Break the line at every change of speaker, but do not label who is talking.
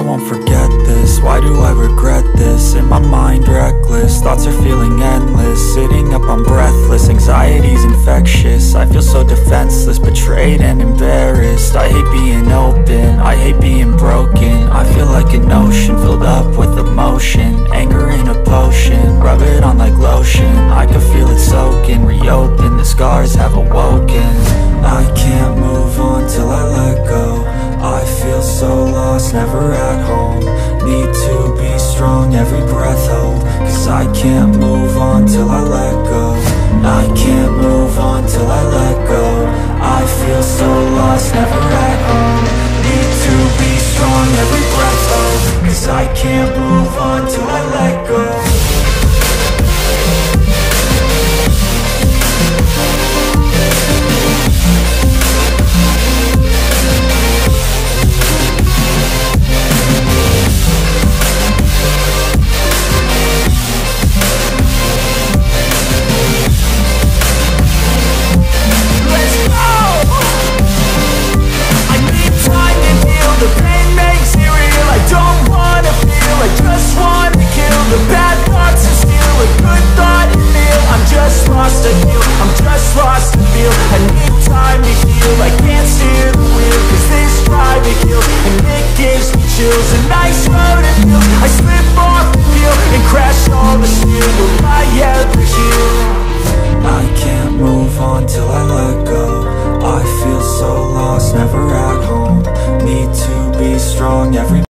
won't forget this. Why do I regret this? In my mind reckless, thoughts are feeling endless. Sitting up, I'm breathless, anxiety's infectious. I feel so defenseless, betrayed and embarrassed. I hate being open, I hate being broken. I feel like an ocean filled up with emotion. Anger in a potion, rub it on like lotion. I can feel it soaking, reopen, the scars have awoken. I can't move on till I let go. I feel so lost, never at home. Need to be strong, every breath hold. Cause I can't move on till I let go. I can't move on till I let go. I feel so lost, never at home.